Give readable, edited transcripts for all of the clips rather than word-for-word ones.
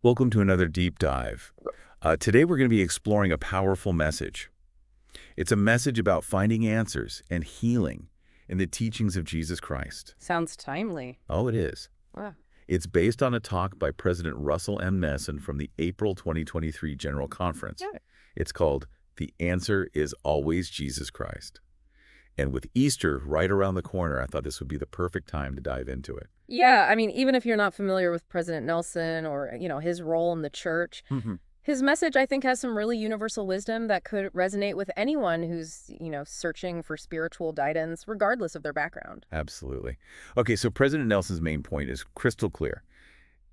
Welcome to another deep dive. Today we're going to be exploring a powerful message. It's a message about finding answers and healing in the teachings of Jesus Christ. Sounds timely. Oh, it is. Wow. It's based on a talk by President Russell M. Nelson from the April 2023 General Conference. Yeah. It's called The Answer is Always Jesus Christ. And with Easter right around the corner, I thought this would be the perfect time to dive into it. Yeah, I mean, even if you're not familiar with President Nelson or, his role in the church, his message, I think, has some really universal wisdom that could resonate with anyone who's, searching for spiritual guidance, regardless of their background. Absolutely. Okay, so President Nelson's main point is crystal clear.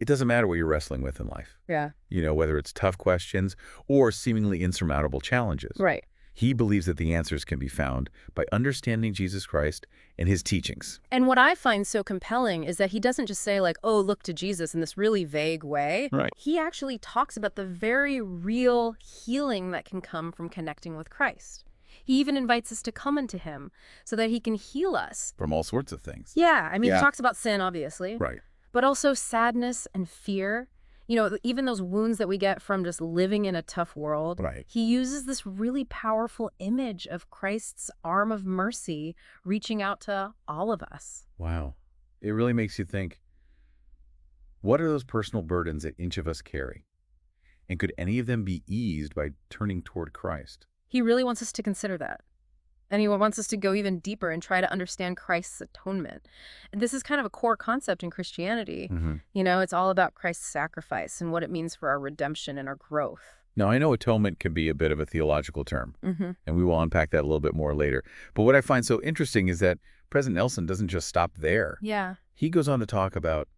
It doesn't matter what you're wrestling with in life. Yeah. Whether it's tough questions or seemingly insurmountable challenges. Right. He believes that the answers can be found by understanding Jesus Christ and his teachings. And what I find so compelling is that he doesn't just say, like, oh, look to Jesus in this really vague way. Right. He actually talks about the very real healing that can come from connecting with Christ. He even invites us to come into him so that he can heal us. From all sorts of things. Yeah, I mean, he talks about sin, obviously. Right. But also sadness and fear. Even those wounds that we get from just living in a tough world. Right. He uses this really powerful image of Christ's arm of mercy reaching out to all of us. Wow. It really makes you think, what are those personal burdens that each of us carry? And could any of them be eased by turning toward Christ? He really wants us to consider that. And he wants us to go even deeper and try to understand Christ's atonement. And this is kind of a core concept in Christianity. It's all about Christ's sacrifice and what it means for our redemption and our growth. Now, I know atonement can be a bit of a theological term, and we will unpack that a little bit more later. But what I find so interesting is that President Nelson doesn't just stop there. Yeah. He goes on to talk about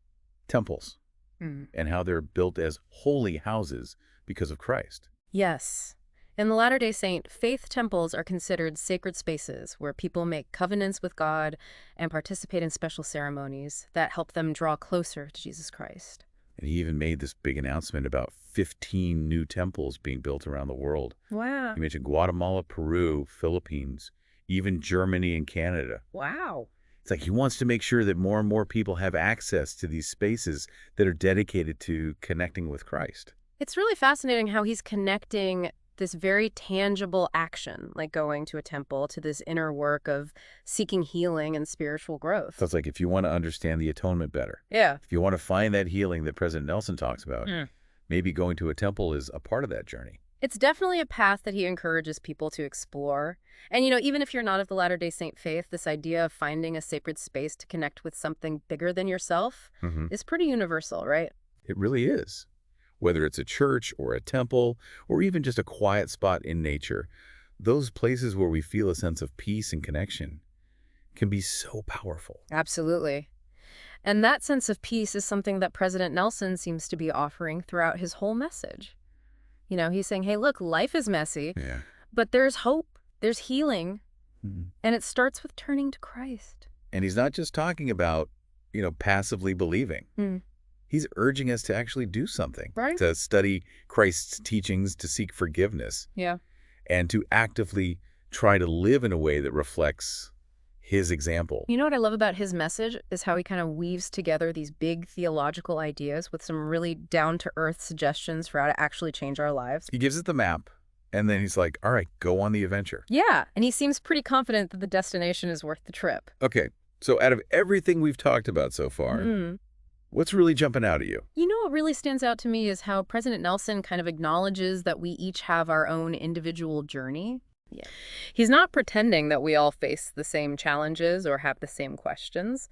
temples and how they're built as holy houses because of Christ. Yes. In the Latter-day Saint, faith temples are considered sacred spaces where people make covenants with God and participate in special ceremonies that help them draw closer to Jesus Christ. And he even made this big announcement about 15 new temples being built around the world. Wow. He mentioned Guatemala, Peru, Philippines, even Germany and Canada. Wow. It's like he wants to make sure that more and more people have access to these spaces that are dedicated to connecting with Christ. It's really fascinating how he's connecting this very tangible action, like going to a temple, to this inner work of seeking healing and spiritual growth. So it's like if you want to understand the atonement better, Yeah. if you want to find that healing that President Nelson talks about, maybe going to a temple is a part of that journey. It's definitely a path that he encourages people to explore. And, even if you're not of the Latter-day Saint faith, this idea of finding a sacred space to connect with something bigger than yourself is pretty universal, right? It really is. Whether it's a church or a temple or even just a quiet spot in nature, those places where we feel a sense of peace and connection can be so powerful. Absolutely. And that sense of peace is something that President Nelson seems to be offering throughout his whole message. He's saying, hey, look, life is messy, but there's hope, there's healing, and it starts with turning to Christ. And he's not just talking about, passively believing. He's urging us to actually do something, Right. to study Christ's teachings, to seek forgiveness, Yeah. and to actively try to live in a way that reflects his example. You know what I love about his message is how he kind of weaves together these big theological ideas with some really down-to-earth suggestions for how to actually change our lives. He gives it the map, and then he's like, all right, go on the adventure. Yeah, and he seems pretty confident that the destination is worth the trip. Okay, so out of everything we've talked about so far, what's really jumping out at you? What really stands out to me is how President Nelson kind of acknowledges that we each have our own individual journey. Yeah. He's not pretending that we all face the same challenges or have the same questions,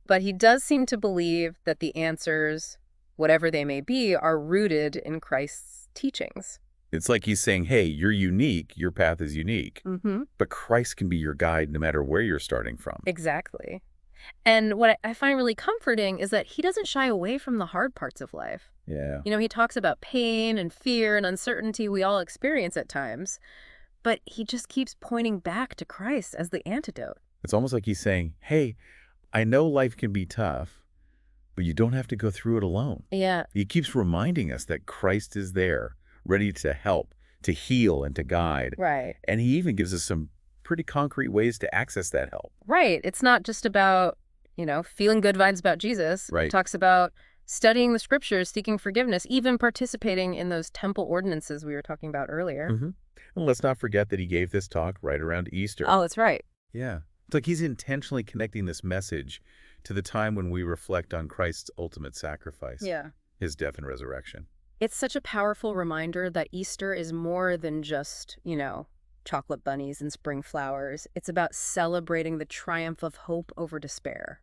but he does seem to believe that the answers, whatever they may be, are rooted in Christ's teachings. It's like he's saying, hey, you're unique, your path is unique, but Christ can be your guide no matter where you're starting from. Exactly. And what I find really comforting is that he doesn't shy away from the hard parts of life. Yeah. He talks about pain and fear and uncertainty we all experience at times, but he just keeps pointing back to Christ as the antidote. It's almost like he's saying, hey, I know life can be tough, but you don't have to go through it alone. Yeah. He keeps reminding us that Christ is there, ready to help, to heal, and to guide. Right. And he even gives us some pretty concrete ways to access that help. Right. It's not just about, feeling good vibes about Jesus. Right. It talks about studying the scriptures, seeking forgiveness, even participating in those temple ordinances we were talking about earlier. And let's not forget that he gave this talk right around Easter. Oh, that's right. Yeah. It's like he's intentionally connecting this message to the time when we reflect on Christ's ultimate sacrifice, his death and resurrection. It's such a powerful reminder that Easter is more than just, chocolate bunnies and spring flowers. It's about celebrating the triumph of hope over despair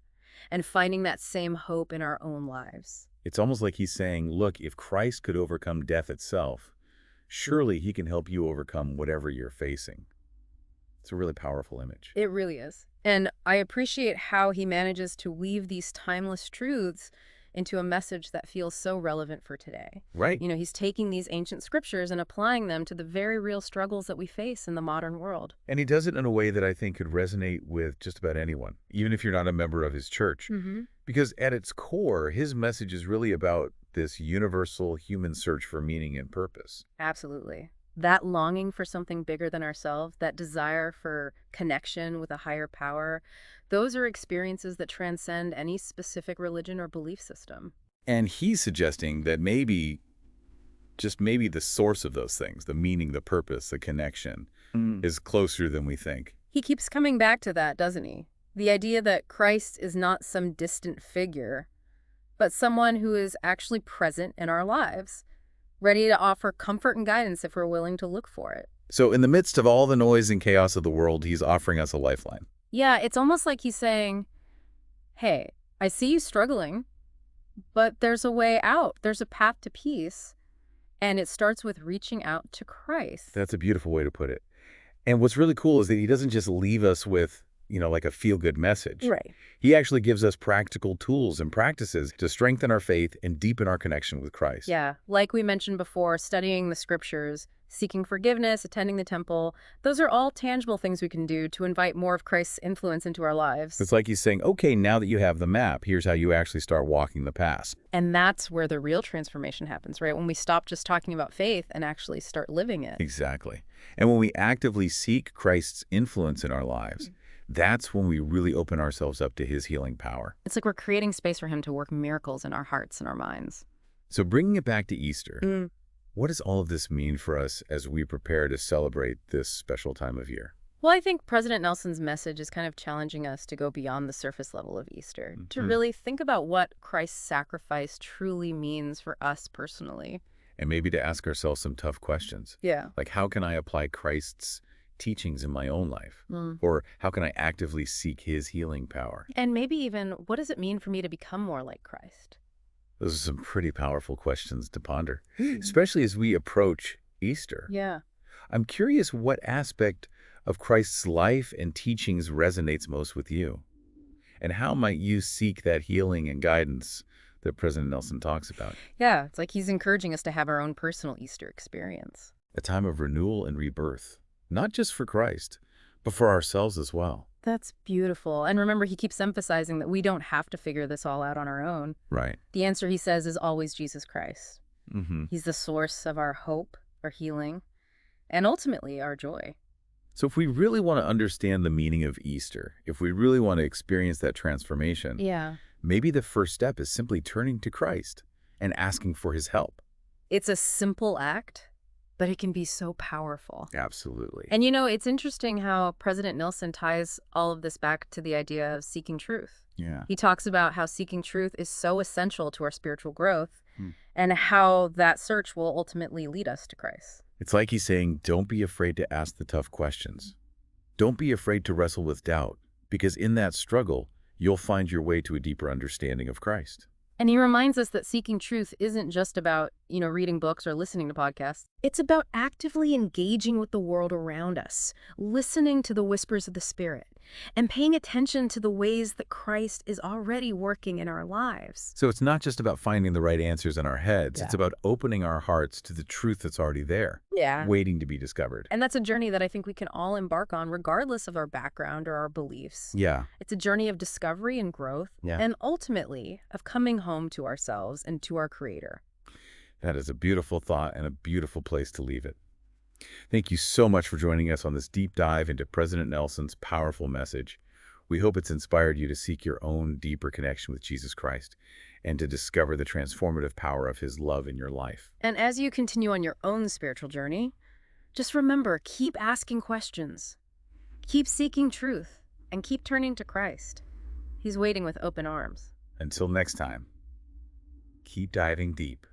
and finding that same hope in our own lives. It's almost like he's saying, look, if Christ could overcome death itself, surely he can help you overcome whatever you're facing. It's a really powerful image. It really is. And I appreciate how he manages to weave these timeless truths into a message that feels so relevant for today. Right. He's taking these ancient scriptures and applying them to the very real struggles that we face in the modern world. And he does it in a way that I think could resonate with just about anyone, even if you're not a member of his church. Because at its core, his message is really about this universal human search for meaning and purpose. Absolutely. That longing for something bigger than ourselves, that desire for connection with a higher power, those are experiences that transcend any specific religion or belief system. And he's suggesting that maybe, just maybe the source of those things, the meaning, the purpose, the connection, is closer than we think. He keeps coming back to that, doesn't he? The idea that Christ is not some distant figure, but someone who is actually present in our lives, ready to offer comfort and guidance if we're willing to look for it. So in the midst of all the noise and chaos of the world, he's offering us a lifeline. Yeah, it's almost like he's saying, hey, I see you struggling, but there's a way out. There's a path to peace, and it starts with reaching out to Christ. That's a beautiful way to put it. And what's really cool is that he doesn't just leave us with, like a feel-good message. Right. He actually gives us practical tools and practices to strengthen our faith and deepen our connection with Christ. Yeah, like we mentioned before, studying the scriptures, seeking forgiveness, attending the temple, those are all tangible things we can do to invite more of Christ's influence into our lives. It's like he's saying, okay, now that you have the map, here's how you actually start walking the path. And that's where the real transformation happens, right? When we stop just talking about faith and actually start living it. Exactly. And when we actively seek Christ's influence in our lives, that's when we really open ourselves up to his healing power. It's like we're creating space for him to work miracles in our hearts and our minds. So bringing it back to Easter, what does all of this mean for us as we prepare to celebrate this special time of year? Well, I think President Nelson's message is kind of challenging us to go beyond the surface level of Easter, to really think about what Christ's sacrifice truly means for us personally. And maybe to ask ourselves some tough questions. Yeah. Like, how can I apply Christ's teachings in my own life? Or how can I actively seek his healing power? And maybe even, what does it mean for me to become more like Christ? Those are some pretty powerful questions to ponder, especially as we approach Easter. Yeah. I'm curious what aspect of Christ's life and teachings resonates most with you. And how might you seek that healing and guidance that President Nelson talks about? Yeah, it's like he's encouraging us to have our own personal Easter experience. A time of renewal and rebirth, not just for Christ, but for ourselves as well. That's beautiful. And remember, he keeps emphasizing that we don't have to figure this all out on our own. Right. The answer, he says, is always Jesus Christ. He's the source of our hope, our healing, and ultimately our joy. So if we really want to understand the meaning of Easter, if we really want to experience that transformation, maybe the first step is simply turning to Christ and asking for his help. It's a simple act, but it can be so powerful. Absolutely. And it's interesting how President Nelson ties all of this back to the idea of seeking truth. Yeah. He talks about how seeking truth is so essential to our spiritual growth and how that search will ultimately lead us to Christ. It's like he's saying, don't be afraid to ask the tough questions. Don't be afraid to wrestle with doubt, because in that struggle, you'll find your way to a deeper understanding of Christ. And he reminds us that seeking truth isn't just about, reading books or listening to podcasts. It's about actively engaging with the world around us, listening to the whispers of the Spirit, and paying attention to the ways that Christ is already working in our lives. So it's not just about finding the right answers in our heads. It's about opening our hearts to the truth that's already there, waiting to be discovered. And that's a journey that I think we can all embark on regardless of our background or our beliefs. Yeah. It's a journey of discovery and growth, and ultimately of coming home to ourselves and to our Creator. That is a beautiful thought and a beautiful place to leave it. Thank you so much for joining us on this deep dive into President Nelson's powerful message. We hope it's inspired you to seek your own deeper connection with Jesus Christ and to discover the transformative power of his love in your life. And as you continue on your own spiritual journey, just remember, keep asking questions, keep seeking truth, and keep turning to Christ. He's waiting with open arms. Until next time, keep diving deep.